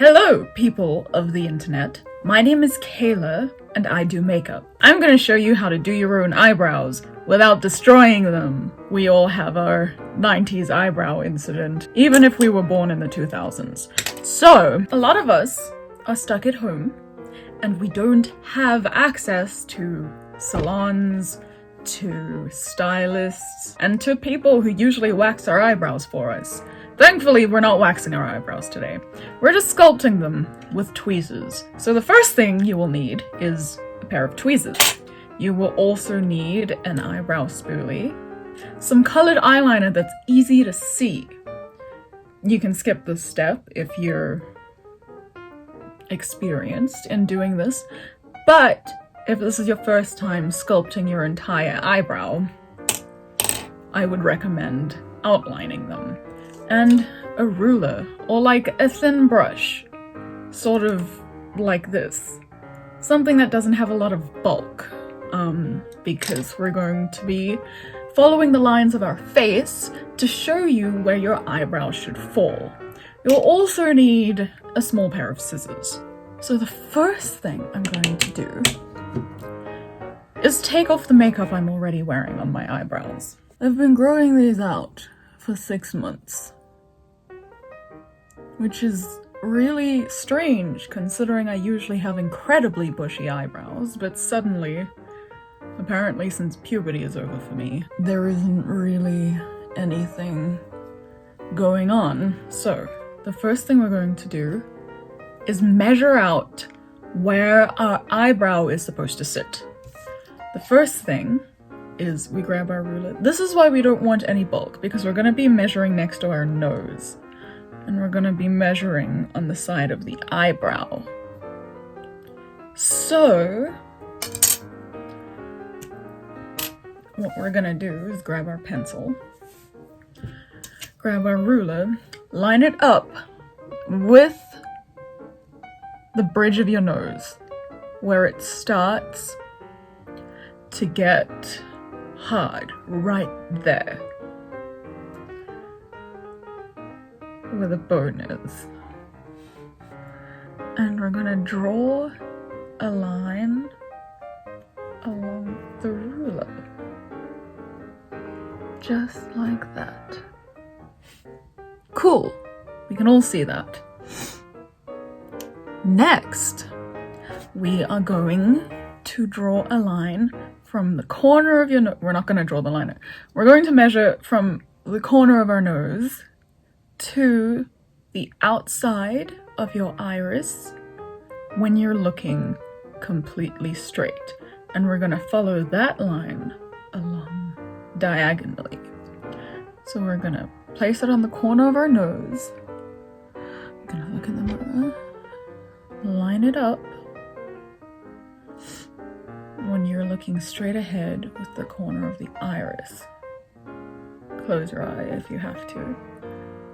Hello, people of the internet. My name is Kayla, and I do makeup. I'm gonna show you how to do your own eyebrows without destroying them. We all have our 90s eyebrow incident, even if we were born in the 2000s. So, a lot of us are stuck at home, and we don't have access to salons, to stylists, and to people who usually wax our eyebrows for us. Thankfully, we're not waxing our eyebrows today. We're just sculpting them with tweezers. So the first thing you will need is a pair of tweezers. You will also need an eyebrow spoolie, some colored eyeliner that's easy to see. You can skip this step if you're experienced in doing this, but if this is your first time sculpting your entire eyebrow, I would recommend outlining them. And a ruler, or like a thin brush, sort of like this. Something that doesn't have a lot of bulk, because we're going to be following the lines of our face to show you where your eyebrows should fall. You'll also need a small pair of scissors. So the first thing I'm going to do is take off the makeup I'm already wearing on my eyebrows. I've been growing these out for 6 months, which is really strange considering I usually have incredibly bushy eyebrows, but suddenly, apparently since puberty is over for me, there isn't really anything going on. So, the first thing we're going to do is measure out where our eyebrow is supposed to sit. The first thing is we grab our ruler. This is why we don't want any bulk, because we're going to be measuring next to our nose. And we're going to be measuring on the side of the eyebrow. So, what we're going to do is grab our pencil, grab our ruler, line it up with the bridge of your nose, where it starts to get hard, right there, where the bone is. And we're gonna draw a line along the ruler, just like that. Cool, we can all see that. Next, we are going to draw a line from the corner of your nose. We're not going to draw the line. We're going to measure from the corner of our nose to the outside of your iris when you're looking completely straight. And we're going to follow that line along diagonally. So we're going to place it on the corner of our nose. We're going to look in the mirror, line it up when you're looking straight ahead with the corner of the iris. Close your eye if you have to,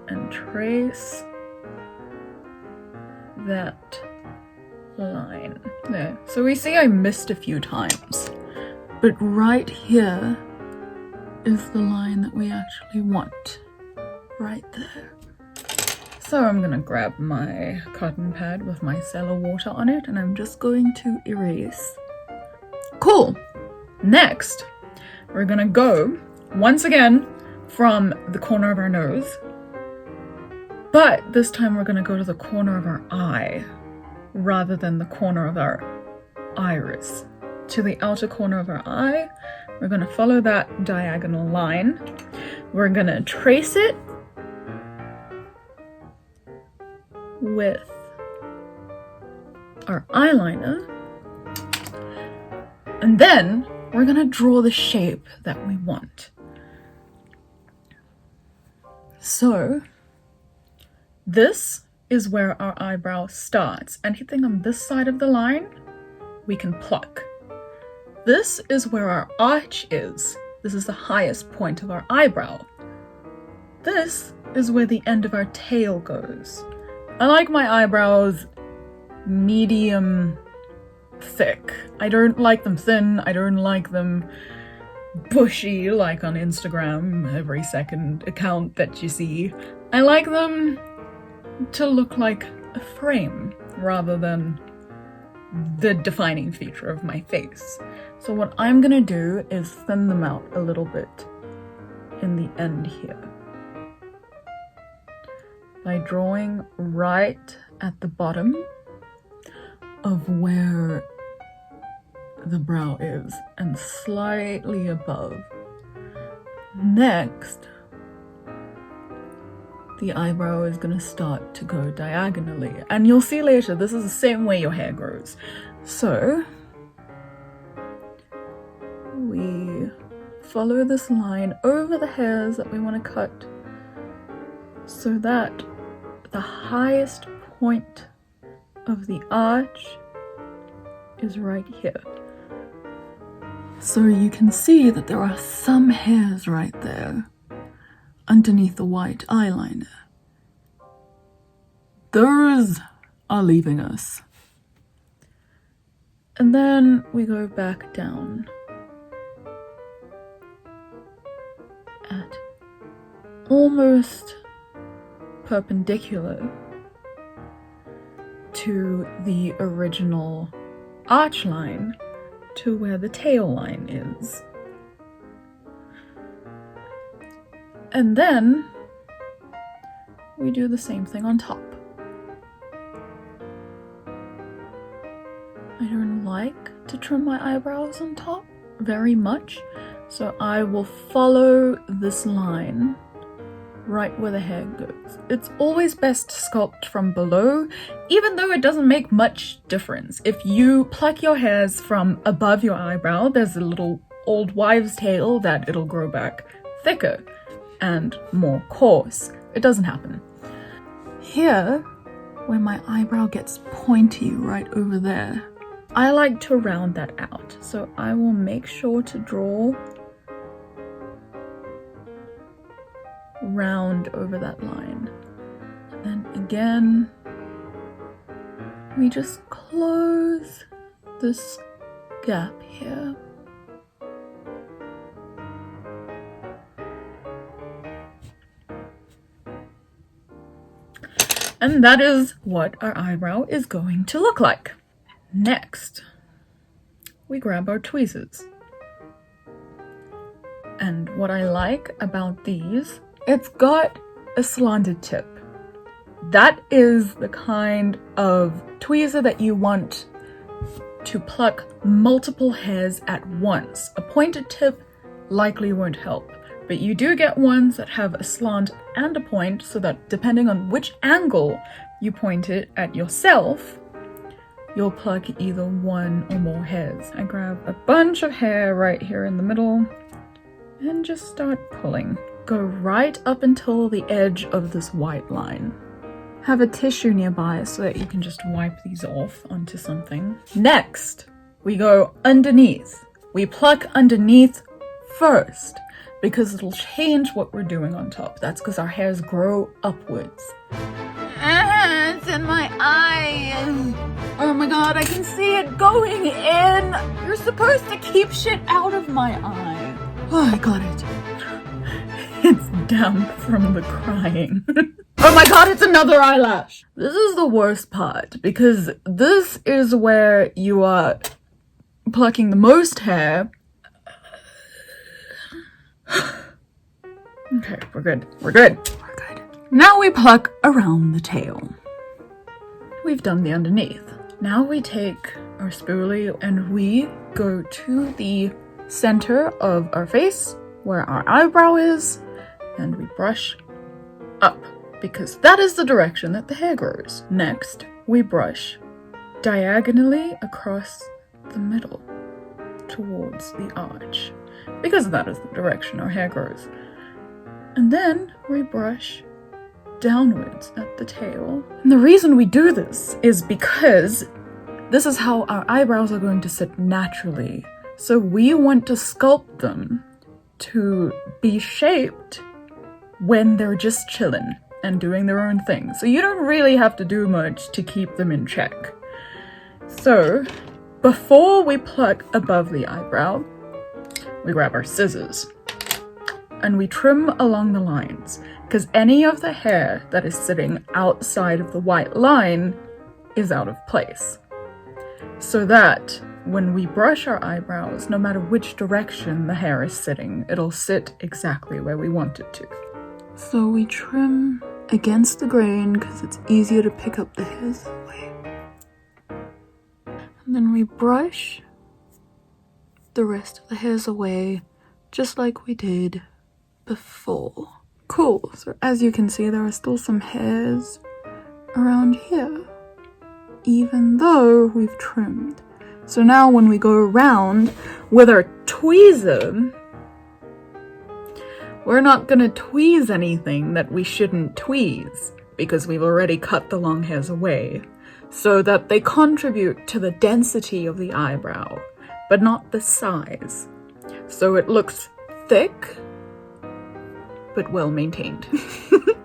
and trace that line there. So we see I missed a few times, but right here is the line that we actually want, right there. So I'm gonna grab my cotton pad with my cellar water on it, and I'm just going to erase. Cool! Next, we're gonna go, once again, from the corner of our nose, but this time we're gonna go to the corner of our eye, rather than the corner of our iris. To the outer corner of our eye, we're gonna follow that diagonal line. We're gonna trace it with our eyeliner, and then we're gonna draw the shape that we want. So this is where our eyebrow starts. Anything on this side of the line, we can pluck. This is where our arch is. This is the highest point of our eyebrow. This is where the end of our tail goes. I like my eyebrows medium thick. I don't like them thin. I don't like them bushy like on Instagram, every second account that you see. I like them to look like a frame rather than the defining feature of my face. So what I'm gonna do is thin them out a little bit in the end here by drawing right at the bottom of where the brow is and slightly above. Next, the eyebrow is gonna start to go diagonally, and you'll see later this is the same way your hair grows. So we follow this line over the hairs that we want to cut so that the highest point of the arch is right here. So you can see that there are some hairs right there underneath the white eyeliner. Those are leaving us. And then we go back down at almost perpendicular to the original arch line to where the tail line is. And then we do the same thing on top. I don't like to trim my eyebrows on top very much, so I will follow this line right where the hair goes. It's always best to sculpt from below, even though it doesn't make much difference. If you pluck your hairs from above your eyebrow, there's a little old wives' tale that it'll grow back thicker and more coarse. It doesn't happen. Here, where my eyebrow gets pointy right over there, I like to round that out. So I will make sure to draw round over that line. And then again, we just close this gap here. And that is what our eyebrow is going to look like. Next, we grab our tweezers. And what I like about these, it's got a slanted tip. That is the kind of tweezer that you want to pluck multiple hairs at once. A pointed tip likely won't help, but you do get ones that have a slant and a point, so that depending on which angle you point it at yourself, you'll pluck either one or more hairs. I grab a bunch of hair right here in the middle and just start pulling. Go right up until the edge of this white line. Have a tissue nearby so that you can just wipe these off onto something. Next, we go underneath. We pluck underneath first because it'll change what we're doing on top. That's because our hairs grow upwards. It's in my eye. Oh my god, I can see it going in. You're supposed to keep shit out of my eye. Oh, I got it. It's damp from the crying. Oh my god, it's another eyelash. This is the worst part because this is where you are plucking the most hair. Okay, we're good. We're good. We're good. Now we pluck around the tail. We've done the underneath. Now we take our spoolie and we go to the center of our face where our eyebrow is, and we brush up because that is the direction that the hair grows. Next, we brush diagonally across the middle towards the arch because that is the direction our hair grows. And then we brush downwards at the tail. And the reason we do this is because this is how our eyebrows are going to sit naturally. So we want to sculpt them to be shaped when they're just chilling and doing their own thing. So you don't really have to do much to keep them in check. So before we pluck above the eyebrow, we grab our scissors and we trim along the lines. because any of the hair that is sitting outside of the white line is out of place. So that when we brush our eyebrows, no matter which direction the hair is sitting, it'll sit exactly where we want it to. So we trim against the grain because it's easier to pick up the hairs that way. And then we brush the rest of the hairs away just like we did before. Cool, so as you can see, there are still some hairs around here, even though we've trimmed. So now when we go around with our tweezer, we're not gonna tweeze anything that we shouldn't tweeze because we've already cut the long hairs away, so that they contribute to the density of the eyebrow, but not the size. So it looks thick, but well maintained.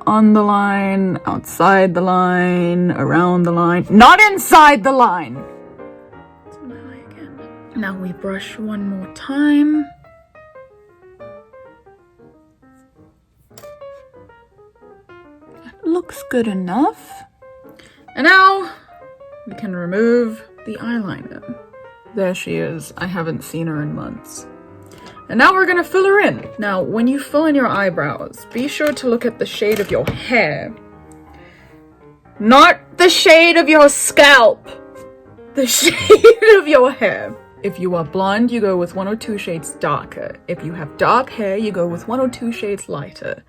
On the line, outside the line, around the line, not inside the line! It's my eye again. Now we brush one more time. That looks good enough. And now we can remove the eyeliner. There she is. I haven't seen her in months. And now we're gonna fill her in. Now, when you fill in your eyebrows, be sure to look at the shade of your hair. Not the shade of your scalp. The shade of your hair. If you are blonde, you go with 1 or 2 shades darker. If you have dark hair, you go with 1 or 2 shades lighter.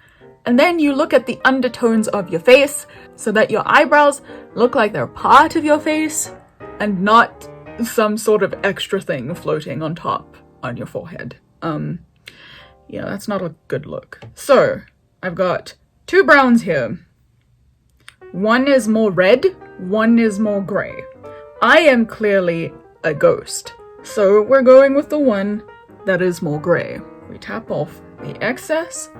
And then you look at the undertones of your face so that your eyebrows look like they're part of your face and not some sort of extra thing floating on top on your forehead. Yeah, that's not a good look. So, I've got 2 browns here. One is more red, one is more gray. I am clearly a ghost, so we're going with the one that is more gray. We tap off the excess,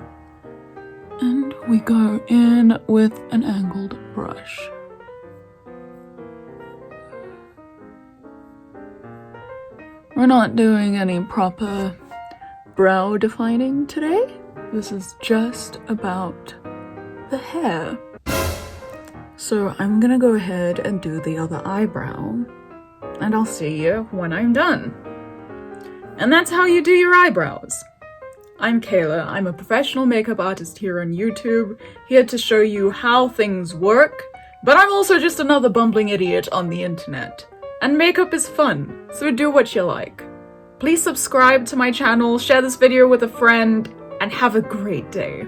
and we go in with an angled brush. We're not doing any proper brow defining today. This is just about the hair. So I'm gonna go ahead and do the other eyebrow, and I'll see you when I'm done. And that's how you do your eyebrows. I'm Kayla. I'm a professional makeup artist here on YouTube, here to show you how things work, but I'm also just another bumbling idiot on the internet. And makeup is fun, so do what you like. Please subscribe to my channel, share this video with a friend, and have a great day.